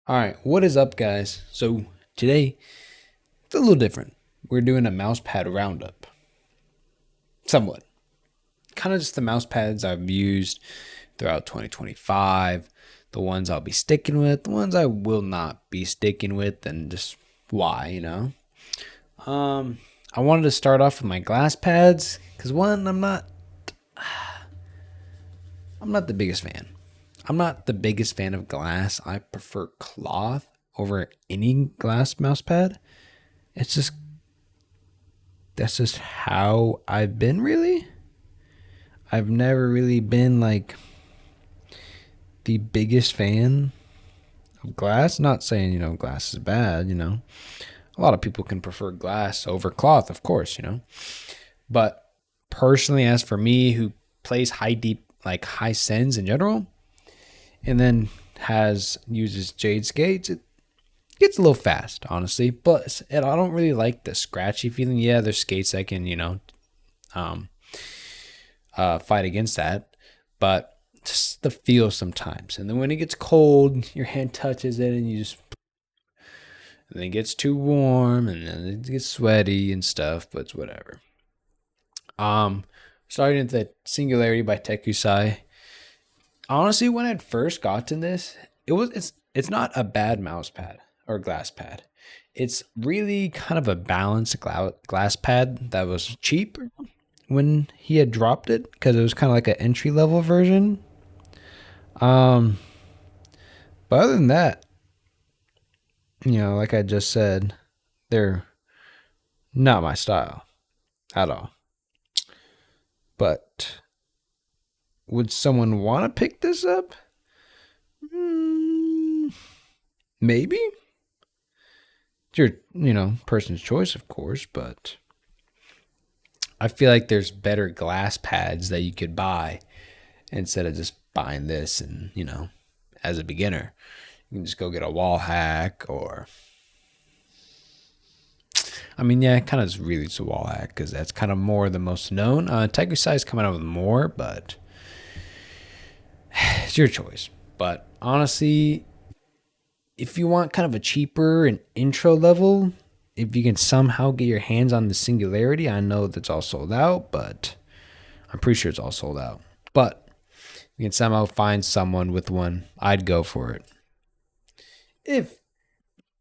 All right, what is up, guys? So today it's a little different. We're doing a mousepad roundup, somewhat. Kind of just the mousepads I've used throughout 2025, the ones I'll be sticking with, the ones I will not be sticking with, and just why. Um, I wanted to start off with my glass pads because one, I'm not the biggest fan. I'm not the biggest fan of glass. I prefer cloth over any glass mouse pad. It's just that's just how I've been, really. I've never really been like the biggest fan of glass. Not saying, glass is bad. A lot of people can prefer glass over cloth, of course. But personally, as for me who plays high sends in general, and then uses jade skates, it gets a little fast, honestly. But I don't really like the scratchy feeling. Yeah, there's skates that can, um, fight against that, but just the feel sometimes. And then when it gets cold, your hand touches it, and then it gets too warm, and then it gets sweaty and stuff. But it's whatever. Um, Starting at the Singularity by Tekusai. Honestly, when I first got to this, it's not a bad mouse pad or glass pad. It's really kind of a balanced glass pad that was cheap when he had dropped it because it was kind of like an entry level version. Um, but other than that, like I just said, they're not my style at all. But would someone want to pick this up? Mm, maybe. It's your, person's choice, of course, but I feel like there's better glass pads that you could buy instead of just buying this and, as a beginner. You can just go get a wall hack or I mean, yeah, it kind of is really a wall hack because that's kind of more the most known. Tiger Size coming out with more, but it's your choice. But honestly, if you want kind of a cheaper and intro level, if you can somehow get your hands on the Singularity, I know that's all sold out, but I'm pretty sure it's all sold out. But you can somehow find someone with one, I'd go for it. If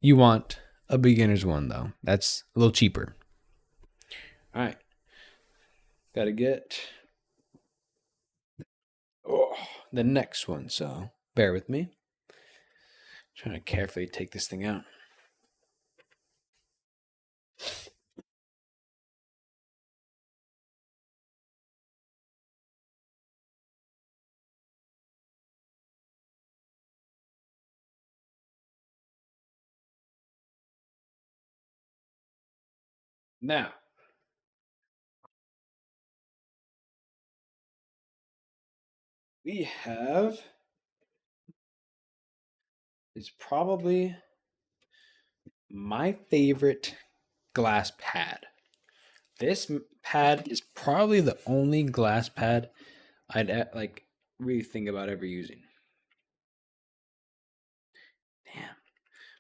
you want a beginner's one, though, that's a little cheaper. All right. Got to get the next one, so bear with me. Trying to carefully take this thing out. Now, we have is probably my favorite glass pad. This pad is probably the only glass pad I'd like really think about ever using. Damn,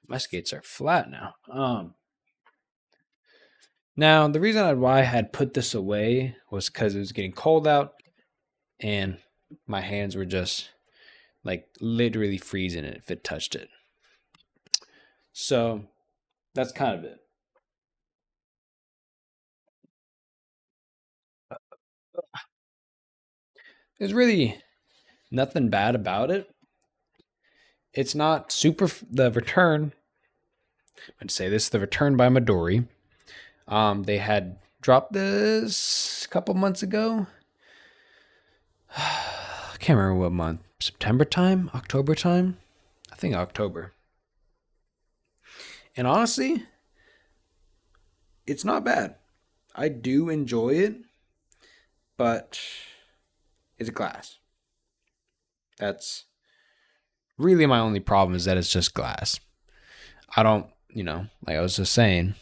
my skates are flat now. Now the reason why I had put this away was because it was getting cold out, and my hands were just like literally freezing it if it touched it. So that's kind of it. There's really nothing bad about it. It's not super. The return, I'd say this, the return by Midori. They had dropped this a couple months ago. I can't remember what month. September time? October time? I think October. And honestly, it's not bad. I do enjoy it, but it's glass. That's really my only problem is that it's just glass. I don't, like I was just saying,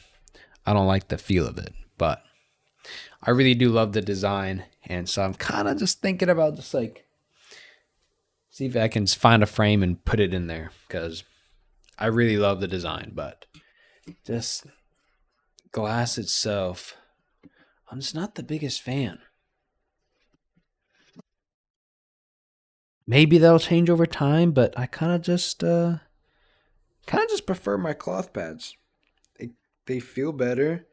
I don't like the feel of it, but I really do love the design. And so I'm kind of just thinking about just like, see if I can find a frame and put it in there because I really love the design, but just glass itself, I'm just not the biggest fan. Maybe that'll change over time, but I kind of just prefer my cloth pads. They feel better.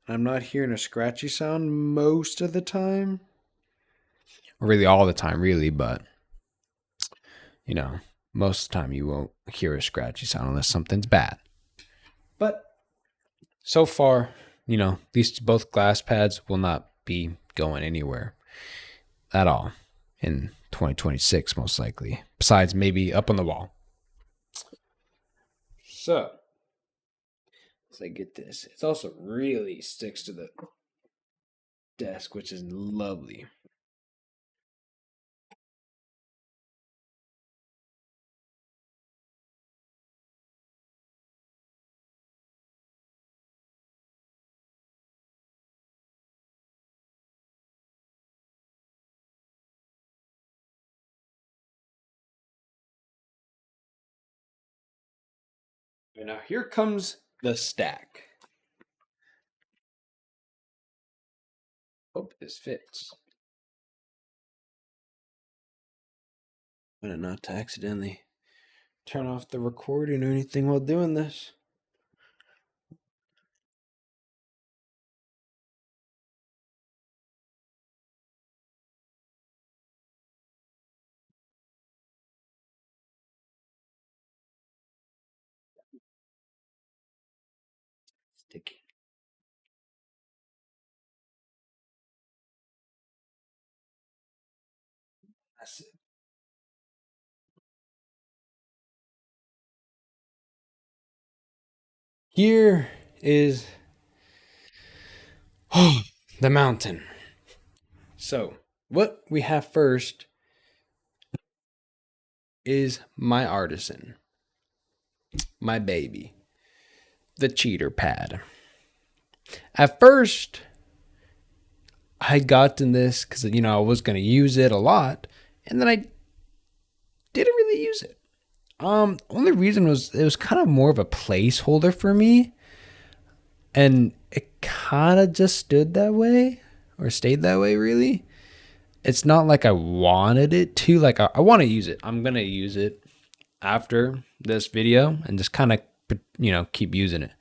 I'm not hearing a scratchy sound most of the time. Or really all the time, really, but you know, most of the time you won't hear a scratchy sound unless something's bad. But so far, these both glass pads will not be going anywhere at all in 2026, most likely. Besides maybe up on the wall. So, as I get this, it's also really sticks to the desk, which is lovely. And now here comes the stack. Hope this fits. I'm gonna not to accidentally turn off the recording or anything while doing this. Sticky. That's it. Here is the mountain. So, what we have first is my artisan, my baby, the cheater pad. At first, I got in this because I was going to use it a lot, and then I didn't really use it. Only reason was it was kind of more of a placeholder for me, and it kind of just stood that way or stayed that way. Really, it's not like I wanted it to. Like I want to use it. I'm gonna use it after this video and just kind of keep using it.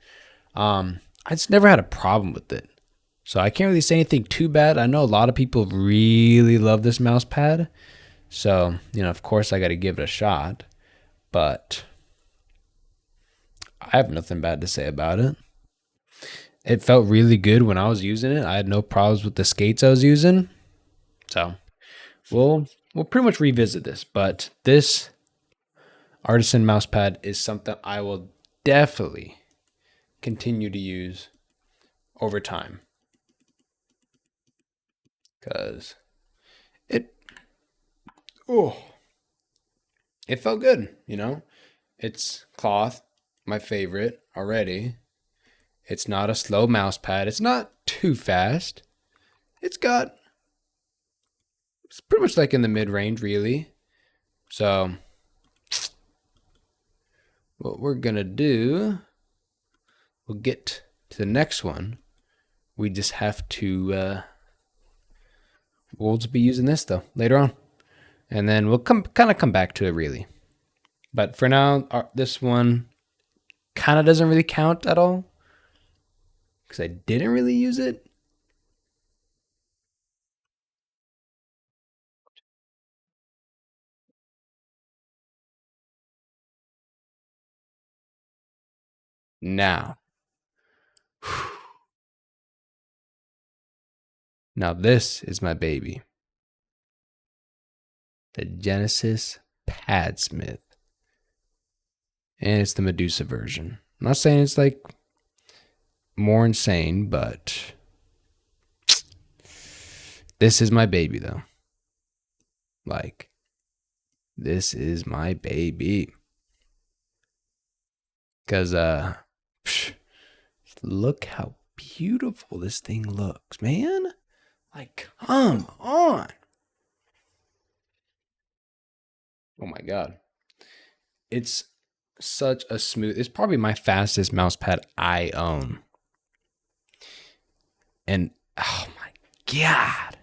I just never had a problem with it, so I can't really say anything too bad. I know a lot of people really love this mouse pad, so of course I got to give it a shot. But I have nothing bad to say about it. It felt really good when I was using it. I had no problems with the skates I was using. So we'll pretty much revisit this. But this artisan mouse pad is something I will definitely continue to use over time. Because oh, it felt good, It's cloth, my favorite already. It's not a slow mouse pad. It's not too fast. It's pretty much like in the mid range, really. So, what we're going to do, we'll get to the next one. We just have to, we'll just be using this though later on. And then we'll come back to it, really. But for now, this one kind of doesn't really count at all because I didn't really use it. Now, this is my baby, the Genesis Padsmith, and it's the Medusa version. I'm not saying it's like more insane, but this is my baby though. Like, this is my baby. Because look how beautiful this thing looks, man. Like, come on. Oh my god. It's such a smooth. It's probably my fastest mouse pad I own. And oh my god.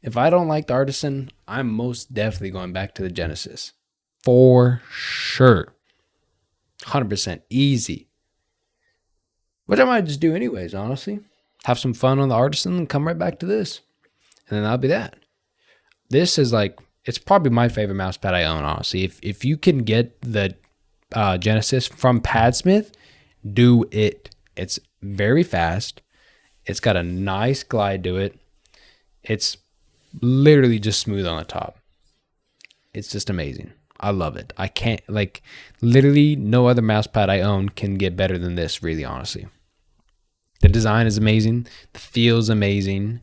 If I don't like the Artisan, I'm most definitely going back to the Genesis. For sure. 100% easy. Which I might just do anyways, honestly. Have some fun on the Artisan and come right back to this. And then that'll be that. This is like, it's probably my favorite mouse pad I own, honestly. If you can get the Genesis from Padsmith, do it. It's very fast. It's got a nice glide to it. It's literally just smooth on the top. It's just amazing. I love it. I can't, like, literally no other mouse pad I own can get better than this, really, honestly. The design is amazing. The feel is amazing.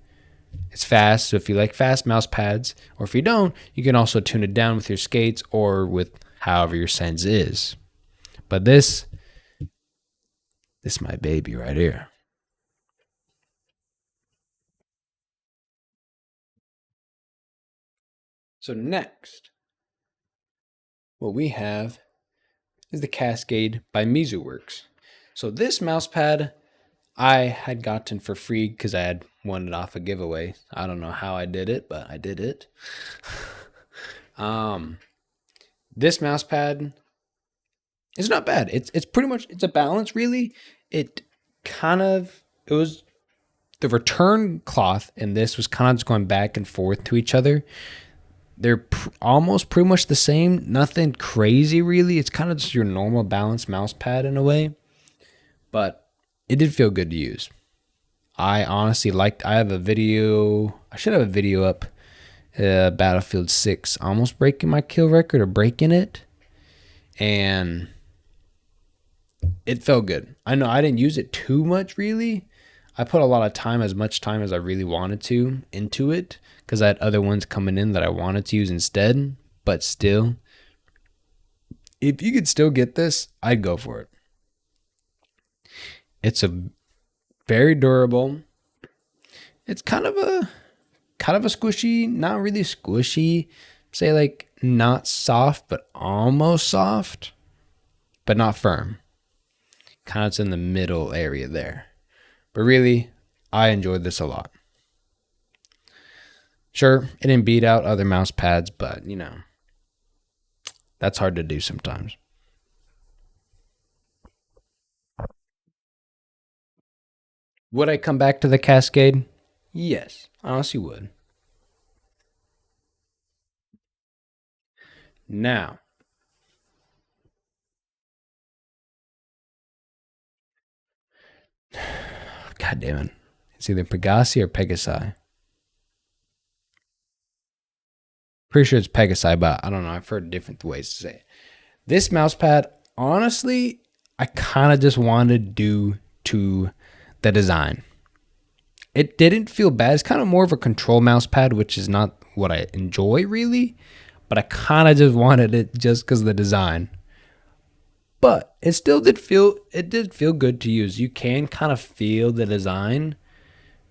It's fast, so if you like fast mouse pads, or if you don't, you can also tune it down with your skates or with however your sense is. But this is my baby right here. So next, what we have is the Cascade by Mizuworks. So this mouse pad I had gotten for free because I had won it off a giveaway. I don't know how I did it, but I did it. This mouse pad is not bad. It's pretty much, it's a balance really. It was the return cloth and this was kind of just going back and forth to each other. They're almost pretty much the same. Nothing crazy really. It's kind of just your normal balanced mouse pad in a way, but it did feel good to use. I honestly liked. I have a video. I should have a video up. Battlefield 6, almost breaking my kill record or breaking it, and it felt good. I know I didn't use it too much really. I put a lot of time, as much time as I really wanted to, into it because I had other ones coming in that I wanted to use instead. But still, if you could still get this, I'd go for it. It's a very durable. It's kind of a squishy, not really squishy. Say like not soft, but almost soft, but not firm. Kind of in the middle area there. But really, I enjoyed this a lot. Sure, it didn't beat out other mouse pads, but you know, that's hard to do sometimes. Would I come back to the Cascade? Yes, I honestly would. Now, God damn it. It's either Pegasi or Pegasi. Pretty sure it's Pegasi, but I don't know. I've heard different ways to say it. This mouse pad, honestly, I kind of just wanted due to the design. It didn't feel bad. It's kind of more of a control mouse pad, which is not what I enjoy really, but I kind of just wanted it just because of the design. But it did feel good to use. You can kind of feel the design.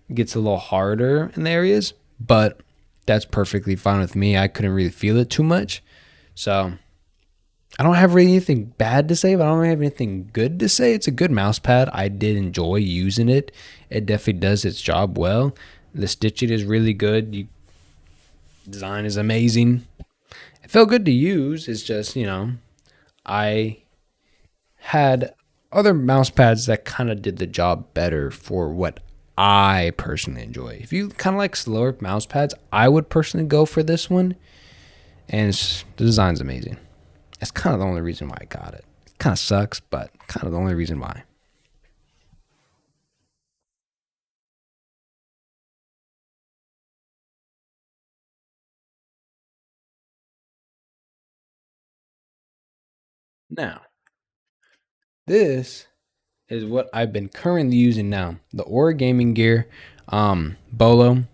It gets a little harder in the areas, but that's perfectly fine with me. I couldn't really feel it too much. So I don't have really anything bad to say, but I don't really have anything good to say. It's a good mouse pad. I did enjoy using it. It definitely does its job well. The stitching is really good. Design is amazing. It felt good to use. It's just, I had other mouse pads that kind of did the job better for what I personally enjoy. If you kind of like slower mouse pads, I would personally go for this one. And the design's amazing. That's kind of the only reason why I got it. It kind of sucks, but kind of the only reason why. Now, this is what I've been currently using now. The Aura Gaming Gear Bolo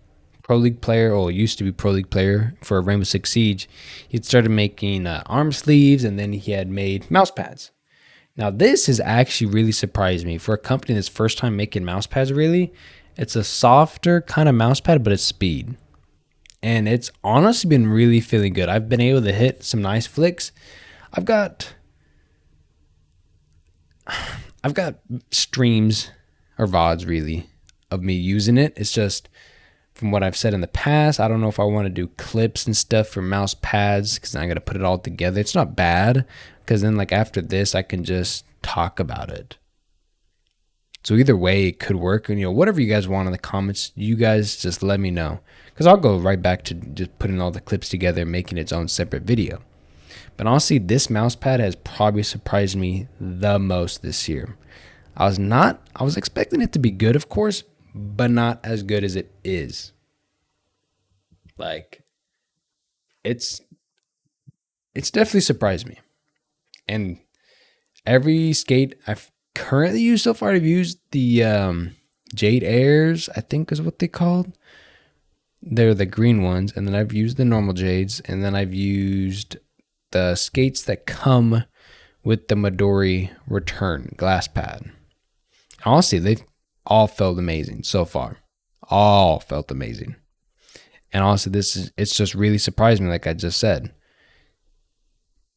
Pro League player, or used to be Pro League player for Rainbow Six Siege. He'd started making arm sleeves, and then he had made mouse pads. Now, this has actually really surprised me. For a company that's first time making mouse pads, really, it's a softer kind of mouse pad, but it's speed. And it's honestly been really feeling good. I've been able to hit some nice flicks. I've got I've got streams or VODs really of me using it. It's just from what I've said in the past, I don't know if I want to do clips and stuff for mouse pads because I got to put it all together. It's not bad because then like after this, I can just talk about it. So either way, it could work. And whatever you guys want in the comments, you guys just let me know because I'll go right back to just putting all the clips together and making its own separate video. But honestly, this mouse pad has probably surprised me the most this year. I was expecting it to be good, of course, but not as good as it is. Like, it's it's definitely surprised me. And every skate I've currently used so far, I've used the Jade Airs, I think is what they called. They're the green ones, and then I've used the normal Jades, and then I've used the skates that come with the Midori Return glass pad. Honestly, they've all felt amazing so far. All felt amazing. And honestly, it's just really surprised me, like I just said.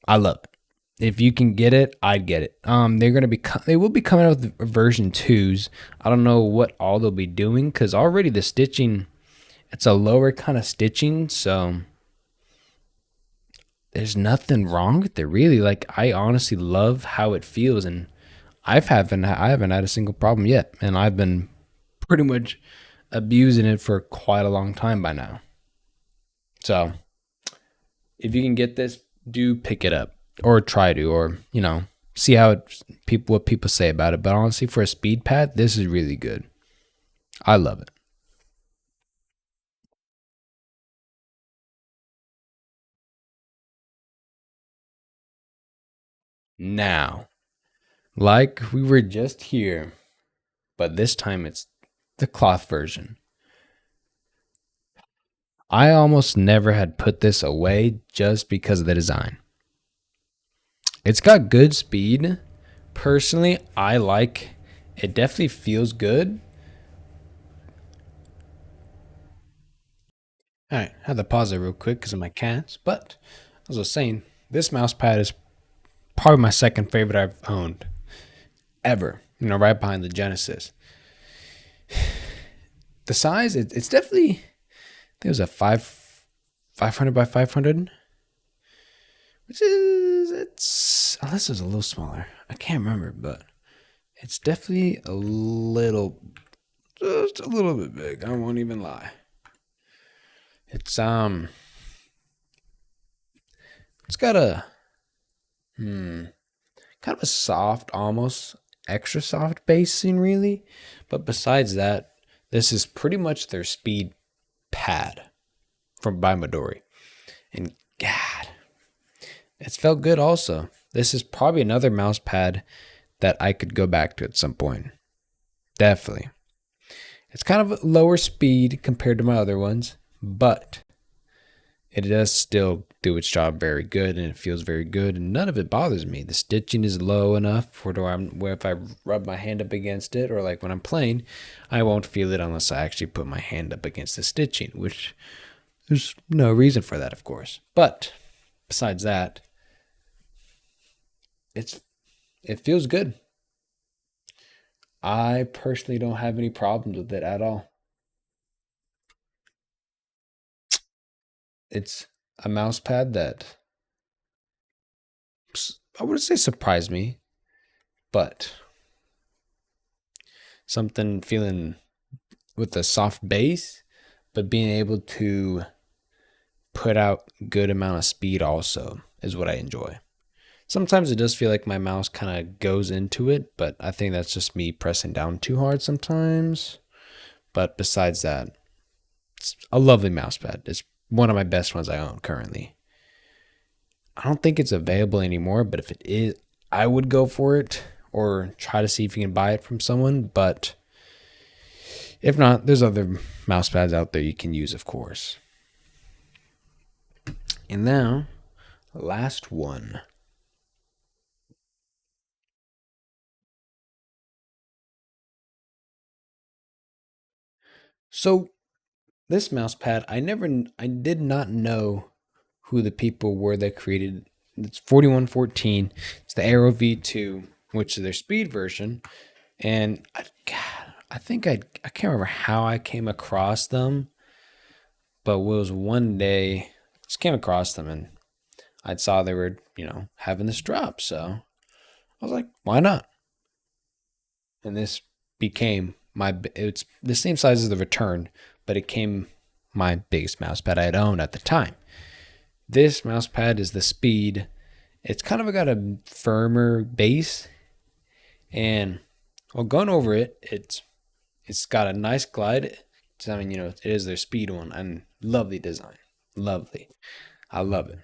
I love it. If you can get it, I'd get it. They will be coming out with version 2s. I don't know what all they'll be doing because already the stitching, it's a lower kind of stitching, so there's nothing wrong with it really. Like I honestly love how it feels, and I haven't had a single problem yet, and I've been pretty much abusing it for quite a long time by now. So if you can get this, do pick it up or try to, or see how what people say about it. But honestly, for a speed pad, this is really good. I love it. Now, like we were just here, but this time it's the cloth version. I almost never had put this away just because of the design. It's got good speed. Personally, I like it. Definitely feels good. All right, I had to pause it real quick because of my cats. But as I was saying, this mouse pad is probably my second favorite I've owned ever. Right behind the Genesis. The size, it's definitely. There's a 500 by 500, which is unless it's a little smaller. I can't remember, but it's definitely just a little bit big. I won't even lie. It's got a kind of a soft, almost extra soft basing, really. But besides that, this is pretty much their speed pad from by Midori. And God, it's felt good also. This is probably another mouse pad that I could go back to at some point. Definitely. It's kind of lower speed compared to my other ones, but it does still do its job very good, and it feels very good, and none of it bothers me. The stitching is low enough where if I rub my hand up against it, or like when I'm playing, I won't feel it unless I actually put my hand up against the stitching, which there's no reason for that, of course. But besides that, it feels good. I personally don't have any problems with it at all. It's a mouse pad that I wouldn't say surprised me, but something feeling with a soft base, but being able to put out good amount of speed also is what I enjoy. Sometimes it does feel like my mouse kind of goes into it, but I think that's just me pressing down too hard sometimes. But besides that, it's a lovely mouse pad. It's one of my best ones I own currently. I don't think it's available anymore, but if it is, I would go for it or try to see if you can buy it from someone. But if not, there's other mouse pads out there you can use, of course. And now, last one. So this mouse pad, I did not know who the people were that created. It's 4114. It's the Aero V2 which is their speed version. And I think I can't remember how I came across them, but it was one day I just came across them and I saw they were, having this drop. So I was like, why not? And this became it's the same size as the Return, but it came my biggest mouse pad I had owned at the time. This mouse pad is the Speed. It's kind of got a firmer base, and going over it, it's got a nice glide. I mean, it is their Speed one, and lovely design, lovely. I love it.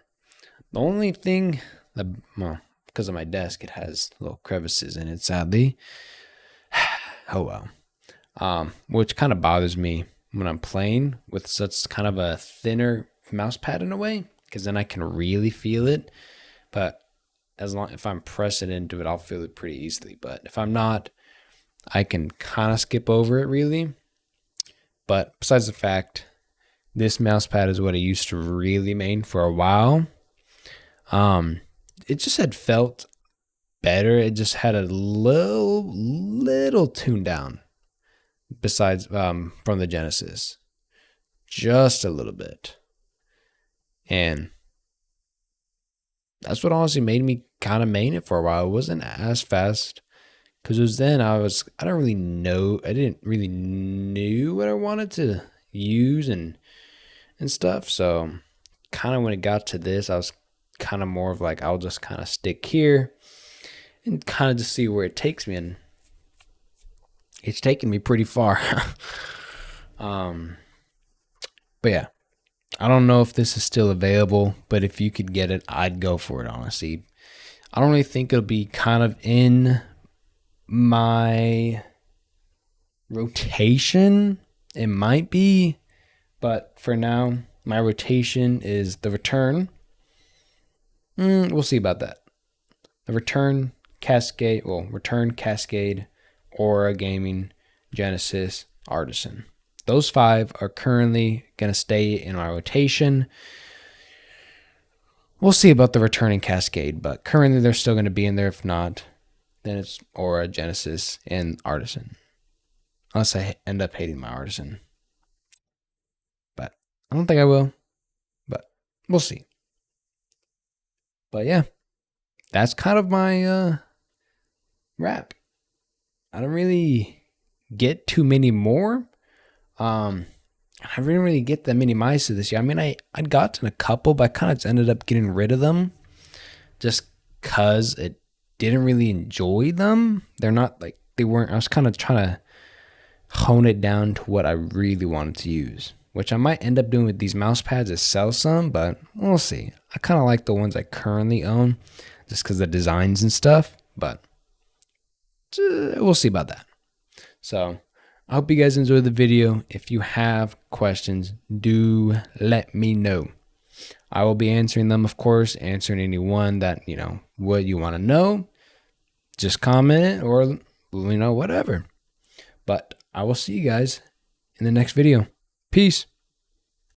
The only thing that, well, because of my desk, it has little crevices in it, sadly. Oh well. Which kind of bothers me when I'm playing with such kind of a thinner mouse pad in a way, because then I can really feel it. But if I'm pressing into it, I'll feel it pretty easily. But if I'm not, I can kind of skip over it really. But besides the fact, this mouse pad is what I used to really main for a while. It just had felt better. It just had a little tune down besides from the Genesis. Just a little bit. And that's what honestly made me kind of main it for a while. It wasn't as fast because it was then I didn't really knew what I wanted to use and stuff. So kind of when it got to this, I was kind of more of like, I'll just kind of stick here and kind of just see where it takes me. And it's taken me pretty far. But yeah, I don't know if this is still available, but if you could get it, I'd go for it, honestly. I don't really think it'll be kind of in my rotation. It might be, but for now, my rotation is the Return. We'll see about that. The Return, Cascade, Aura Gaming, Genesis, Artisan. Those 5 are currently going to stay in my rotation. We'll see about the Return and Cascade, but currently they're still going to be in there. If not, then it's Aura, Genesis, and Artisan. Unless I end up hating my Artisan. But I don't think I will. But we'll see. But yeah, that's kind of my wrap. I don't really get too many more. I didn't really get that many mice this year. I mean, I'd gotten a couple, but I kind of just ended up getting rid of them just because it didn't really enjoy them. They're not like, they weren't, I was kind of trying to hone it down to what I really wanted to use, which I might end up doing with these mouse pads is sell some, but we'll see. I kind of like the ones I currently own just because of the designs and stuff, but we'll see about that. So I hope you guys enjoyed the video. If you have questions, do let me know. I will be answering them, of course, answering anyone that, what you want to know. Just comment it or, whatever. But I will see you guys in the next video. Peace.